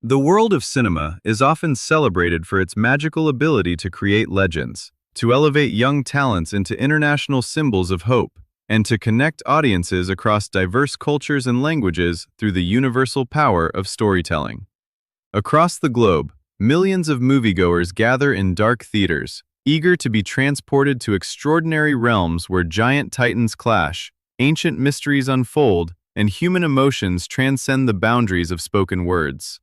The world of cinema is often celebrated for its magical ability to create legends, to elevate young talents into international symbols of hope, and to connect audiences across diverse cultures and languages through the universal power of storytelling. Across the globe, millions of moviegoers gather in dark theaters, eager to be transported to extraordinary realms where giant titans clash, ancient mysteries unfold, and human emotions transcend the boundaries of spoken words.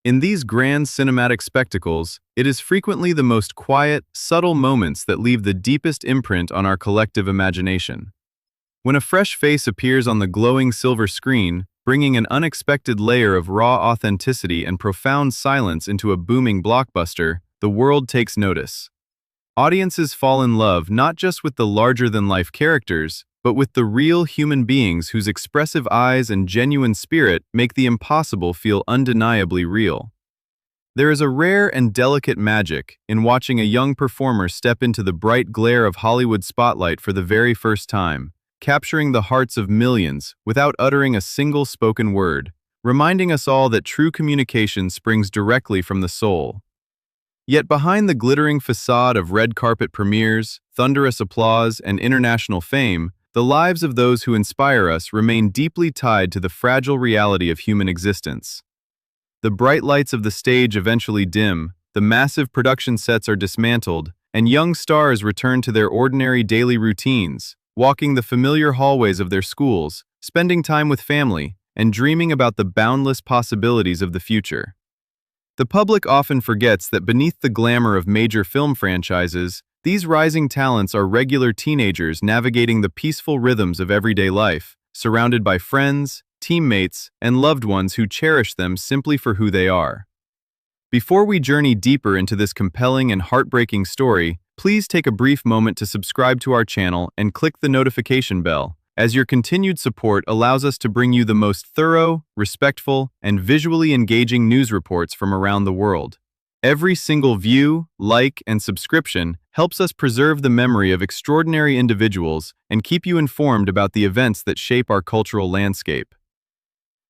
In these grand cinematic spectacles, it is frequently the most quiet, subtle moments that leave the deepest imprint on our collective imagination. When a fresh face appears on the glowing silver screen, bringing an unexpected layer of raw authenticity and profound silence into a booming blockbuster, the world takes notice. Audiences fall in love not just with the larger-than-life characters, but with the real human beings whose expressive eyes and genuine spirit make the impossible feel undeniably real. There is a rare and delicate magic in watching a young performer step into the bright glare of Hollywood spotlight for the very first time, capturing the hearts of millions without uttering a single spoken word, reminding us all that true communication springs directly from the soul. Yet behind the glittering facade of red carpet premieres, thunderous applause, and international fame, the lives of those who inspire us remain deeply tied to the fragile reality of human existence. The bright lights of the stage eventually dim, the massive production sets are dismantled, and young stars return to their ordinary daily routines, walking the familiar hallways of their schools, spending time with family, and dreaming about the boundless possibilities of the future. The public often forgets that beneath the glamour of major film franchises, these rising talents are regular teenagers navigating the peaceful rhythms of everyday life, surrounded by friends, teammates, and loved ones who cherish them simply for who they are. Before we journey deeper into this compelling and heartbreaking story, please take a brief moment to subscribe to our channel and click the notification bell, as your continued support allows us to bring you the most thorough, respectful, and visually engaging news reports from around the world. Every single view, like, and subscription helps us preserve the memory of extraordinary individuals and keep you informed about the events that shape our cultural landscape.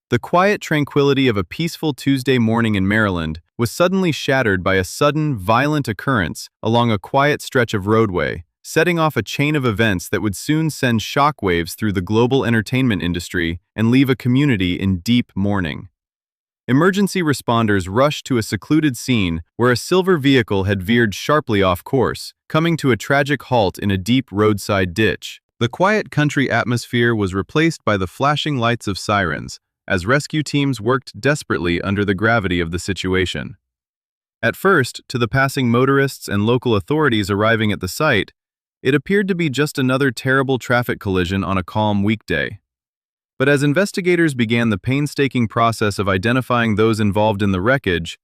The quiet tranquility of a peaceful Tuesday morning in Maryland was suddenly shattered by a sudden, violent occurrence along a quiet stretch of roadway, setting off a chain of events that would soon send shockwaves through the global entertainment industry and leave a community in deep mourning. Emergency responders rushed to a secluded scene where a silver vehicle had veered sharply off course, coming to a tragic halt in a deep roadside ditch. The quiet country atmosphere was replaced by the flashing lights of sirens, as rescue teams worked desperately under the gravity of the situation. At first, to the passing motorists and local authorities arriving at the site, it appeared to be just another terrible traffic collision on a calm weekday. But as investigators began the painstaking process of identifying those involved in the wreckage,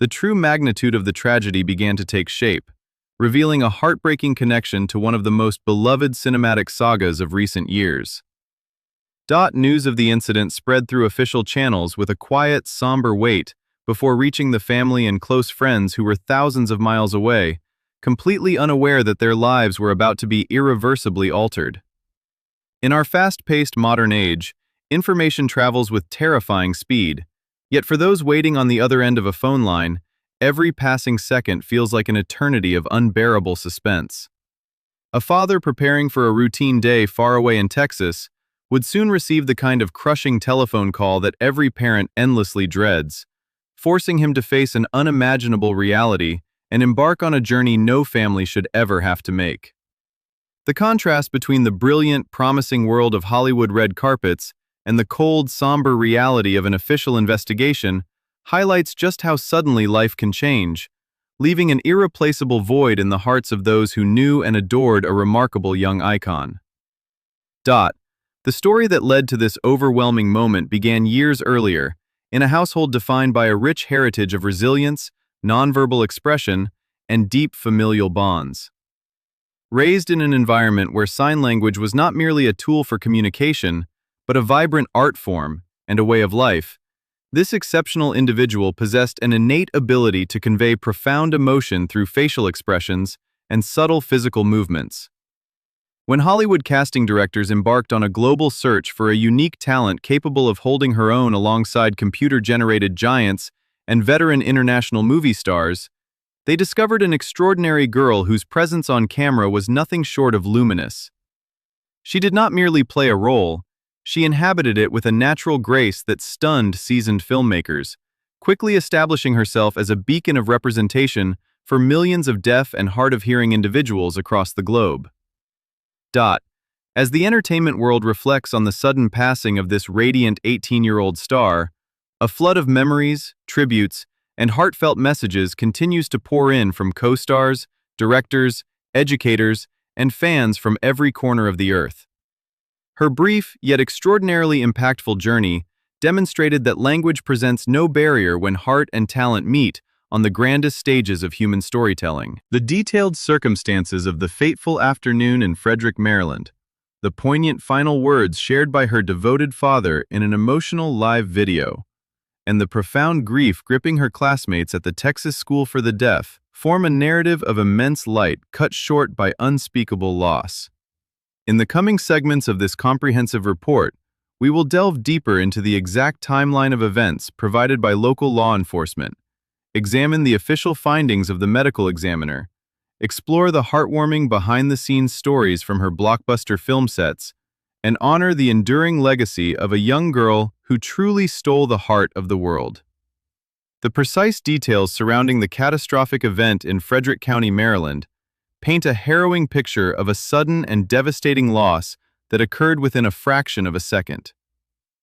the true magnitude of the tragedy began to take shape, revealing a heartbreaking connection to one of the most beloved cinematic sagas of recent years. News of the incident spread through official channels with a quiet, somber weight before reaching the family and close friends who were thousands of miles away, completely unaware that their lives were about to be irreversibly altered. In our fast-paced modern age, information travels with terrifying speed, yet for those waiting on the other end of a phone line, every passing second feels like an eternity of unbearable suspense. A father preparing for a routine day far away in Texas would soon receive the kind of crushing telephone call that every parent endlessly dreads, forcing him to face an unimaginable reality and embark on a journey no family should ever have to make. The contrast between the brilliant, promising world of Hollywood red carpets and the cold, somber reality of an official investigation highlights just how suddenly life can change, leaving an irreplaceable void in the hearts of those who knew and adored a remarkable young icon. The story that led to this overwhelming moment began years earlier, in a household defined by a rich heritage of resilience, nonverbal expression, and deep familial bonds. Raised in an environment where sign language was not merely a tool for communication, but a vibrant art form and a way of life, this exceptional individual possessed an innate ability to convey profound emotion through facial expressions and subtle physical movements. When Hollywood casting directors embarked on a global search for a unique talent capable of holding her own alongside computer-generated giants and veteran international movie stars, they discovered an extraordinary girl whose presence on camera was nothing short of luminous. She did not merely play a role, she inhabited it with a natural grace that stunned seasoned filmmakers, quickly establishing herself as a beacon of representation for millions of deaf and hard-of-hearing individuals across the globe. As the entertainment world reflects on the sudden passing of this radiant 18-year-old star, a flood of memories, tributes, and heartfelt messages continues to pour in from co-stars, directors, educators, and fans from every corner of the earth. Her brief, yet extraordinarily impactful journey demonstrated that language presents no barrier when heart and talent meet on the grandest stages of human storytelling. The detailed circumstances of the fateful afternoon in Frederick, Maryland, the poignant final words shared by her devoted father in an emotional live video, and the profound grief gripping her classmates at the Texas School for the Deaf form a narrative of immense light cut short by unspeakable loss. In the coming segments of this comprehensive report, we will delve deeper into the exact timeline of events provided by local law enforcement, examine the official findings of the medical examiner, explore the heartwarming behind-the-scenes stories from her blockbuster film sets, and honor the enduring legacy of a young girl who truly stole the heart of the world. The precise details surrounding the catastrophic event in Frederick County, Maryland, paint a harrowing picture of a sudden and devastating loss that occurred within a fraction of a second.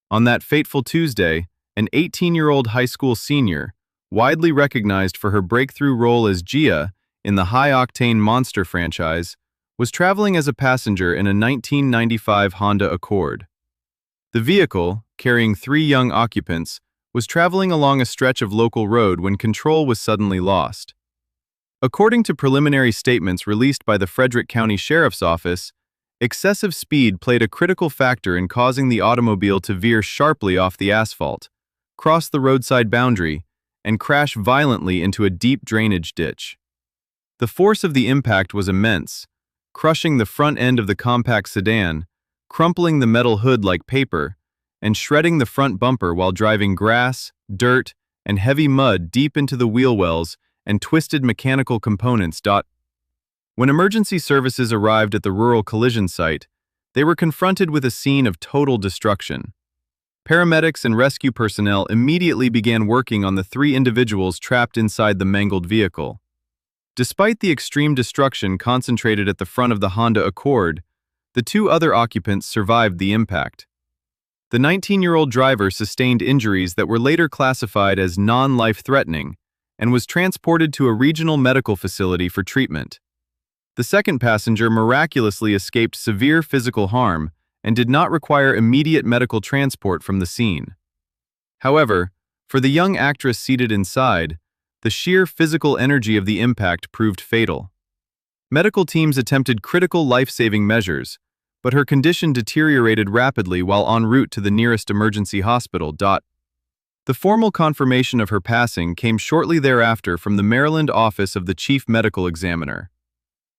On that fateful Tuesday, an 18-year-old high school senior, widely recognized for her breakthrough role as Gia in the high-octane Monster franchise, was traveling as a passenger in a 1995 Honda Accord. The vehicle, carrying 3 young occupants, was traveling along a stretch of local road when control was suddenly lost. According to preliminary statements released by the Frederick County Sheriff's Office, excessive speed played a critical factor in causing the automobile to veer sharply off the asphalt, cross the roadside boundary, and crash violently into a deep drainage ditch. The force of the impact was immense, crushing the front end of the compact sedan, crumpling the metal hood like paper, and shredding the front bumper while driving grass, dirt, and heavy mud deep into the wheel wells and twisted mechanical components. When emergency services arrived at the rural collision site, they were confronted with a scene of total destruction. Paramedics and rescue personnel immediately began working on the 3 individuals trapped inside the mangled vehicle. Despite the extreme destruction concentrated at the front of the Honda Accord, the 2 other occupants survived the impact. The 19-year-old driver sustained injuries that were later classified as non-life-threatening and was transported to a regional medical facility for treatment. The second passenger miraculously escaped severe physical harm and did not require immediate medical transport from the scene. However, for the young actress seated inside, the sheer physical energy of the impact proved fatal. Medical teams attempted critical life-saving measures, but her condition deteriorated rapidly while en route to the nearest emergency hospital. The formal confirmation of her passing came shortly thereafter from the Maryland office of the Chief Medical Examiner.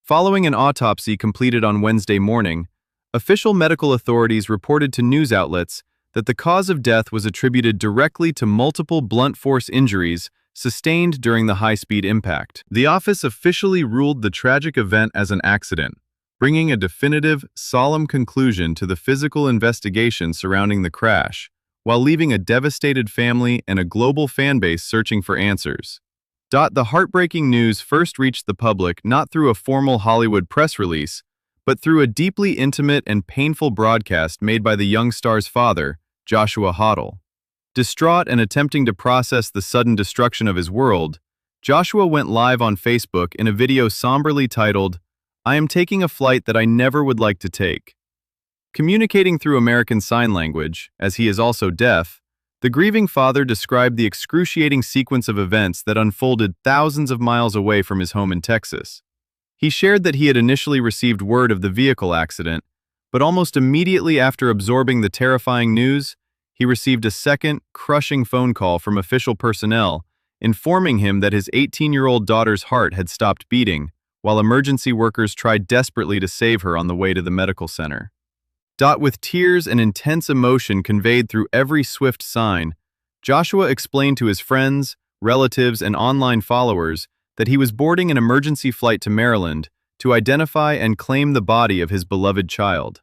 Following an autopsy completed on Wednesday morning, official medical authorities reported to news outlets that the cause of death was attributed directly to multiple blunt force injuries sustained during the high-speed impact. The office officially ruled the tragic event as an accident, bringing a definitive, solemn conclusion to the physical investigation surrounding the crash, while leaving a devastated family and a global fanbase searching for answers. The heartbreaking news first reached the public not through a formal Hollywood press release, but through a deeply intimate and painful broadcast made by the young star's father, Joshua Hottle. Distraught and attempting to process the sudden destruction of his world, Joshua went live on Facebook in a video somberly titled, "I am taking a flight that I never would like to take." Communicating through American Sign Language, as he is also deaf, the grieving father described the excruciating sequence of events that unfolded thousands of miles away from his home in Texas. He shared that he had initially received word of the vehicle accident, but almost immediately after absorbing the terrifying news, he received a second, crushing phone call from official personnel informing him that his 18-year-old daughter's heart had stopped beating, while emergency workers tried desperately to save her on the way to the medical center. With tears and intense emotion conveyed through every swift sign, Joshua explained to his friends, relatives, and online followers that he was boarding an emergency flight to Maryland to identify and claim the body of his beloved child.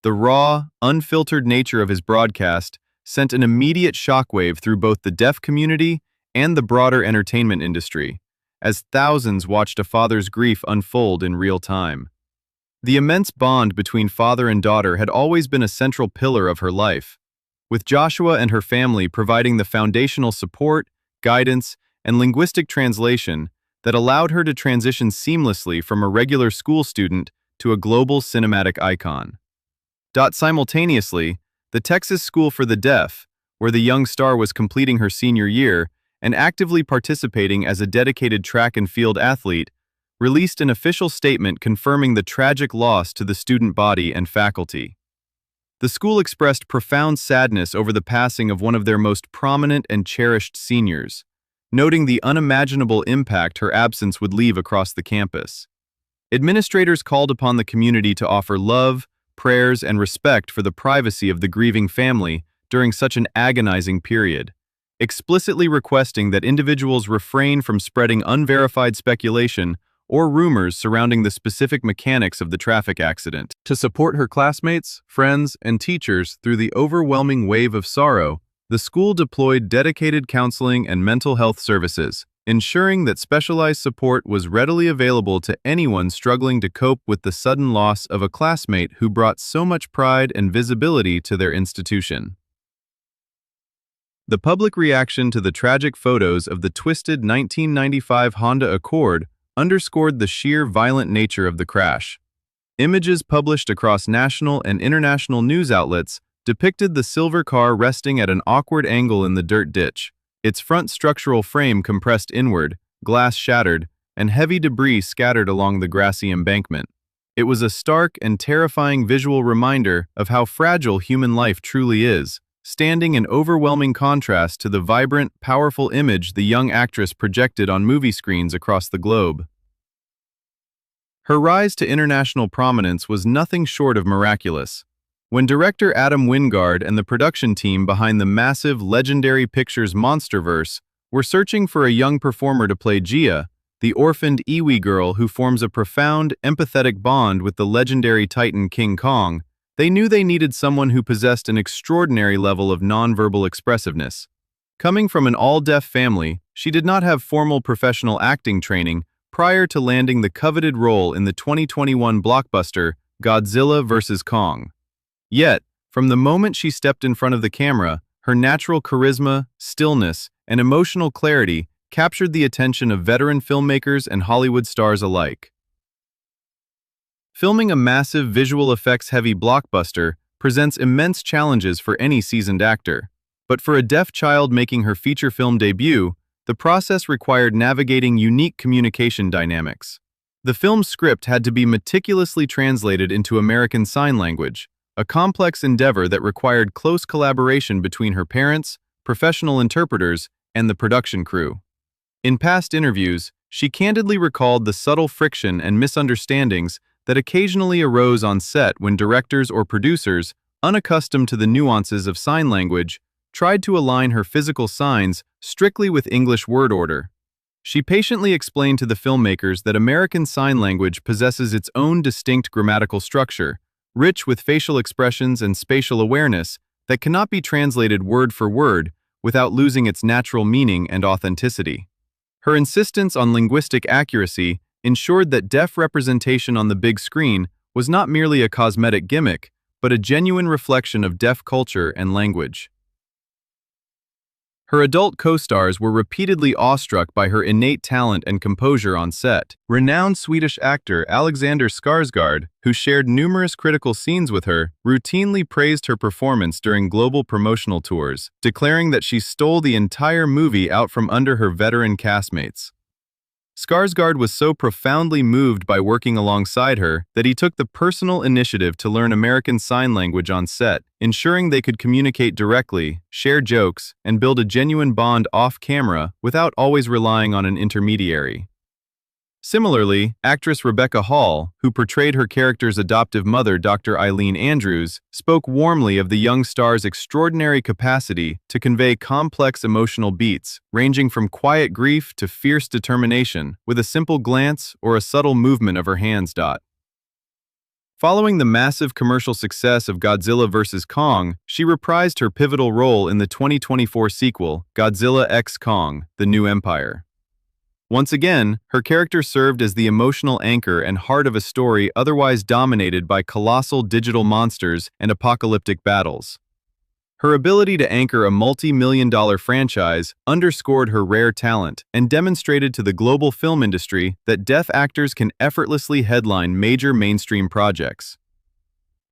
The raw, unfiltered nature of his broadcast sent an immediate shockwave through both the deaf community and the broader entertainment industry, as thousands watched a father's grief unfold in real time. The immense bond between father and daughter had always been a central pillar of her life, with Joshua and her family providing the foundational support, guidance, and linguistic translation that allowed her to transition seamlessly from a regular school student to a global cinematic icon. Simultaneously, the Texas School for the Deaf, where the young star was completing her senior year and actively participating as a dedicated track and field athlete, released an official statement confirming the tragic loss to the student body and faculty. The school expressed profound sadness over the passing of one of their most prominent and cherished seniors, noting the unimaginable impact her absence would leave across the campus. Administrators called upon the community to offer love, prayers, and respect for the privacy of the grieving family during such an agonizing period, explicitly requesting that individuals refrain from spreading unverified speculation or rumors surrounding the specific mechanics of the traffic accident. To support her classmates, friends, and teachers through the overwhelming wave of sorrow, the school deployed dedicated counseling and mental health services, ensuring that specialized support was readily available to anyone struggling to cope with the sudden loss of a classmate who brought so much pride and visibility to their institution. The public reaction to the tragic photos of the twisted 1995 Honda Accord underscored the sheer violent nature of the crash. Images published across national and international news outlets depicted the silver car resting at an awkward angle in the dirt ditch, its front structural frame compressed inward, glass shattered, and heavy debris scattered along the grassy embankment. It was a stark and terrifying visual reminder of how fragile human life truly is, standing in overwhelming contrast to the vibrant, powerful image the young actress projected on movie screens across the globe. Her rise to international prominence was nothing short of miraculous. When director Adam Wingard and the production team behind the massive Legendary Pictures Monsterverse were searching for a young performer to play Gia, the orphaned Iwi girl who forms a profound, empathetic bond with the legendary titan King Kong, they knew they needed someone who possessed an extraordinary level of nonverbal expressiveness. Coming from an all-deaf family, she did not have formal professional acting training prior to landing the coveted role in the 2021 blockbuster Godzilla vs. Kong. Yet, from the moment she stepped in front of the camera, her natural charisma, stillness, and emotional clarity captured the attention of veteran filmmakers and Hollywood stars alike. Filming a massive visual effects-heavy blockbuster presents immense challenges for any seasoned actor. But for a deaf child making her feature film debut, the process required navigating unique communication dynamics. The film's script had to be meticulously translated into American Sign Language, a complex endeavor that required close collaboration between her parents, professional interpreters, and the production crew. In past interviews, she candidly recalled the subtle friction and misunderstandings that occasionally arose on set when directors or producers, unaccustomed to the nuances of sign language, tried to align her physical signs strictly with English word order. She patiently explained to the filmmakers that American Sign Language possesses its own distinct grammatical structure, rich with facial expressions and spatial awareness that cannot be translated word for word without losing its natural meaning and authenticity. Her insistence on linguistic accuracy ensured that deaf representation on the big screen was not merely a cosmetic gimmick, but a genuine reflection of deaf culture and language. Her adult co-stars were repeatedly awestruck by her innate talent and composure on set. Renowned Swedish actor Alexander Skarsgård, who shared numerous critical scenes with her, routinely praised her performance during global promotional tours, declaring that she stole the entire movie out from under her veteran castmates. Skarsgård was so profoundly moved by working alongside her that he took the personal initiative to learn American Sign Language on set, ensuring they could communicate directly, share jokes, and build a genuine bond off-camera without always relying on an intermediary. Similarly, actress Rebecca Hall, who portrayed her character's adoptive mother, Dr. Eileen Andrews, spoke warmly of the young star's extraordinary capacity to convey complex emotional beats, ranging from quiet grief to fierce determination, with a simple glance or a subtle movement of her hands. Following the massive commercial success of Godzilla vs. Kong, she reprised her pivotal role in the 2024 sequel, Godzilla x Kong: The New Empire. Once again, her character served as the emotional anchor and heart of a story otherwise dominated by colossal digital monsters and apocalyptic battles. Her ability to anchor a multi-million-dollar franchise underscored her rare talent and demonstrated to the global film industry that deaf actors can effortlessly headline major mainstream projects.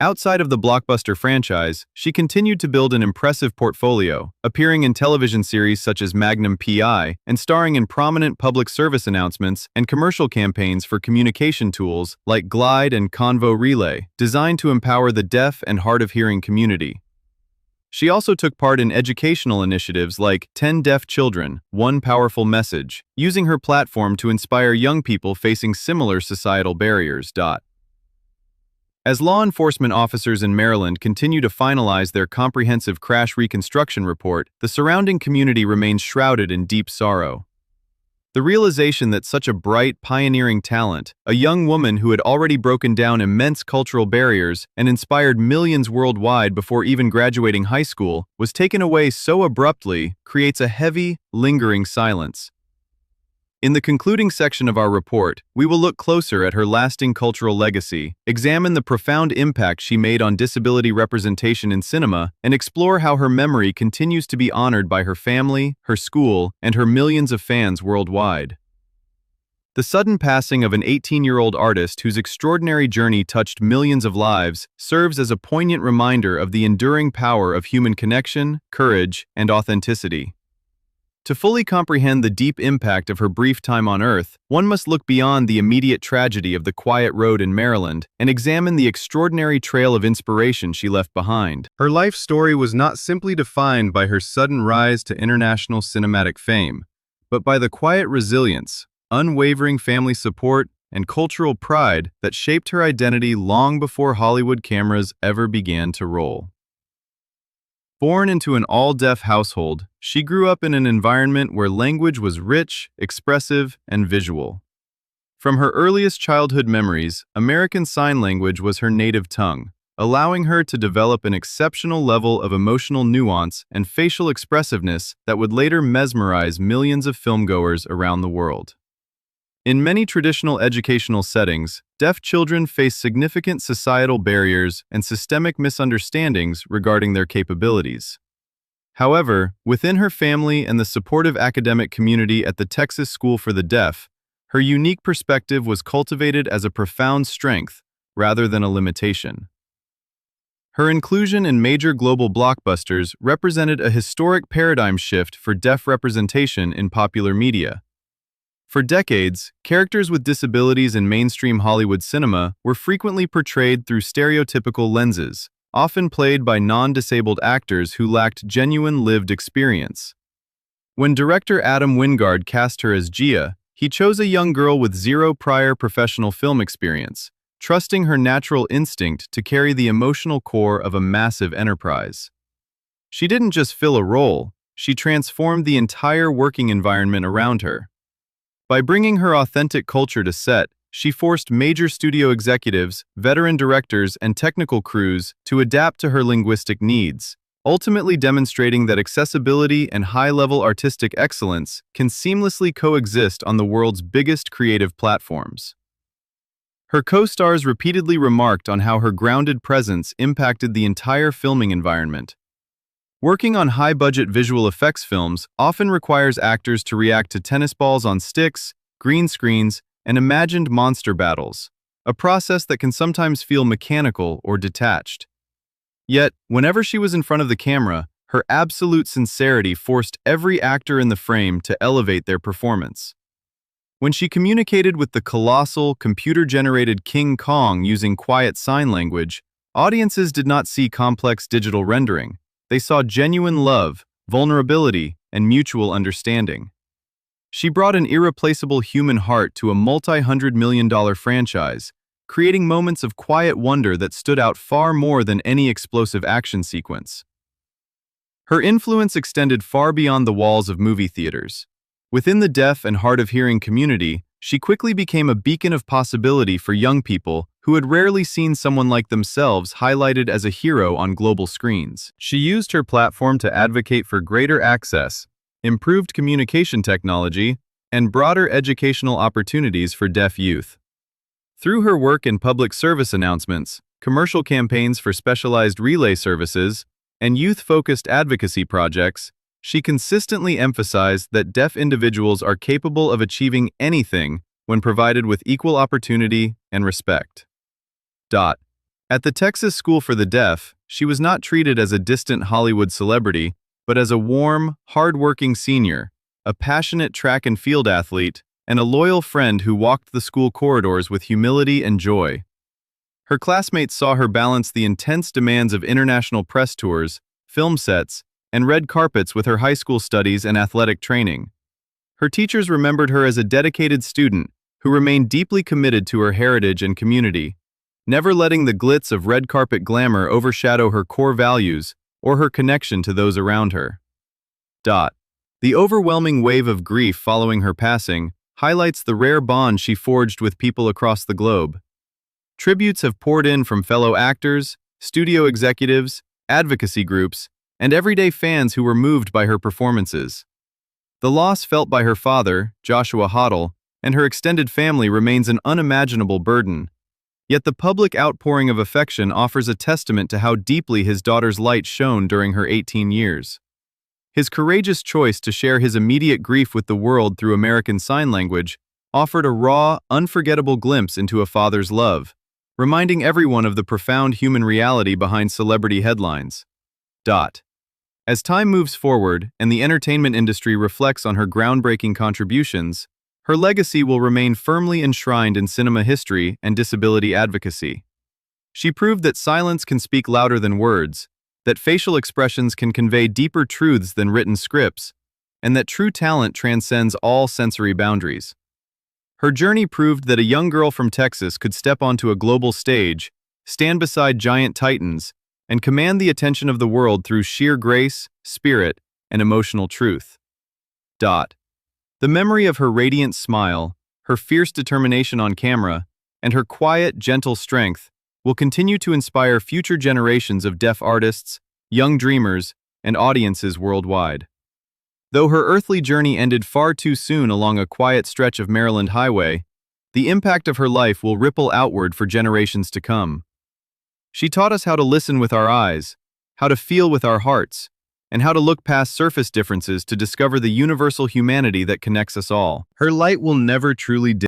Outside of the blockbuster franchise, she continued to build an impressive portfolio, appearing in television series such as Magnum P.I. and starring in prominent public service announcements and commercial campaigns for communication tools like Glide and Convo Relay, designed to empower the deaf and hard-of-hearing community. She also took part in educational initiatives like 10 Deaf Children, One Powerful Message, using her platform to inspire young people facing similar societal barriers. As law enforcement officers in Maryland continue to finalize their comprehensive crash reconstruction report, the surrounding community remains shrouded in deep sorrow. The realization that such a bright, pioneering talent, a young woman who had already broken down immense cultural barriers and inspired millions worldwide before even graduating high school, was taken away so abruptly, creates a heavy, lingering silence. In the concluding section of our report, we will look closer at her lasting cultural legacy, examine the profound impact she made on disability representation in cinema, and explore how her memory continues to be honored by her family, her school, and her millions of fans worldwide. The sudden passing of an 18-year-old artist whose extraordinary journey touched millions of lives serves as a poignant reminder of the enduring power of human connection, courage, and authenticity. To fully comprehend the deep impact of her brief time on Earth, one must look beyond the immediate tragedy of the quiet road in Maryland and examine the extraordinary trail of inspiration she left behind. Her life story was not simply defined by her sudden rise to international cinematic fame, but by the quiet resilience, unwavering family support, and cultural pride that shaped her identity long before Hollywood cameras ever began to roll. Born into an all-deaf household, she grew up in an environment where language was rich, expressive, and visual. From her earliest childhood memories, American Sign Language was her native tongue, allowing her to develop an exceptional level of emotional nuance and facial expressiveness that would later mesmerize millions of filmgoers around the world. In many traditional educational settings, deaf children face significant societal barriers and systemic misunderstandings regarding their capabilities. However, within her family and the supportive academic community at the Texas School for the Deaf, her unique perspective was cultivated as a profound strength rather than a limitation. Her inclusion in major global blockbusters represented a historic paradigm shift for deaf representation in popular media. For decades, characters with disabilities in mainstream Hollywood cinema were frequently portrayed through stereotypical lenses, often played by non-disabled actors who lacked genuine lived experience. When director Adam Wingard cast her as Gia, he chose a young girl with zero prior professional film experience, trusting her natural instinct to carry the emotional core of a massive enterprise. She didn't just fill a role, she transformed the entire working environment around her. By bringing her authentic culture to set, she forced major studio executives, veteran directors, and technical crews to adapt to her linguistic needs, ultimately demonstrating that accessibility and high-level artistic excellence can seamlessly coexist on the world's biggest creative platforms. Her co-stars repeatedly remarked on how her grounded presence impacted the entire filming environment. Working on high-budget visual effects films often requires actors to react to tennis balls on sticks, green screens, and imagined monster battles, a process that can sometimes feel mechanical or detached. Yet, whenever she was in front of the camera, her absolute sincerity forced every actor in the frame to elevate their performance. When she communicated with the colossal, computer-generated King Kong using quiet sign language, audiences did not see complex digital rendering. They saw genuine love, vulnerability, and mutual understanding. She brought an irreplaceable human heart to a multi-hundred-million-dollar franchise, creating moments of quiet wonder that stood out far more than any explosive action sequence. Her influence extended far beyond the walls of movie theaters. Within the deaf and hard-of-hearing community, she quickly became a beacon of possibility for young people who had rarely seen someone like themselves highlighted as a hero on global screens. She used her platform to advocate for greater access, improved communication technology, and broader educational opportunities for deaf youth. Through her work in public service announcements, commercial campaigns for specialized relay services, and youth-focused advocacy projects, she consistently emphasized that deaf individuals are capable of achieving anything when provided with equal opportunity and respect. At the Texas School for the Deaf, she was not treated as a distant Hollywood celebrity, but as a warm, hard-working senior, a passionate track and field athlete, and a loyal friend who walked the school corridors with humility and joy. Her classmates saw her balance the intense demands of international press tours, film sets, and red carpets with her high school studies and athletic training. Her teachers remembered her as a dedicated student who remained deeply committed to her heritage and community, never letting the glitz of red carpet glamour overshadow her core values or her connection to those around her. The overwhelming wave of grief following her passing highlights the rare bond she forged with people across the globe. Tributes have poured in from fellow actors, studio executives, advocacy groups, and everyday fans who were moved by her performances. The loss felt by her father, Joshua Hottle, and her extended family remains an unimaginable burden. Yet the public outpouring of affection offers a testament to how deeply his daughter's light shone during her 18 years. His courageous choice to share his immediate grief with the world through American Sign Language offered a raw, unforgettable glimpse into a father's love, reminding everyone of the profound human reality behind celebrity headlines. As time moves forward and the entertainment industry reflects on her groundbreaking contributions, her legacy will remain firmly enshrined in cinema history and disability advocacy. She proved that silence can speak louder than words, that facial expressions can convey deeper truths than written scripts, and that true talent transcends all sensory boundaries. Her journey proved that a young girl from Texas could step onto a global stage, stand beside giant titans, and command the attention of the world through sheer grace, spirit, and emotional truth. The memory of her radiant smile, her fierce determination on camera, and her quiet, gentle strength will continue to inspire future generations of deaf artists, young dreamers, and audiences worldwide. Though her earthly journey ended far too soon along a quiet stretch of Maryland highway, the impact of her life will ripple outward for generations to come. She taught us how to listen with our eyes, how to feel with our hearts, and how to look past surface differences to discover the universal humanity that connects us all. Her light will never truly dim.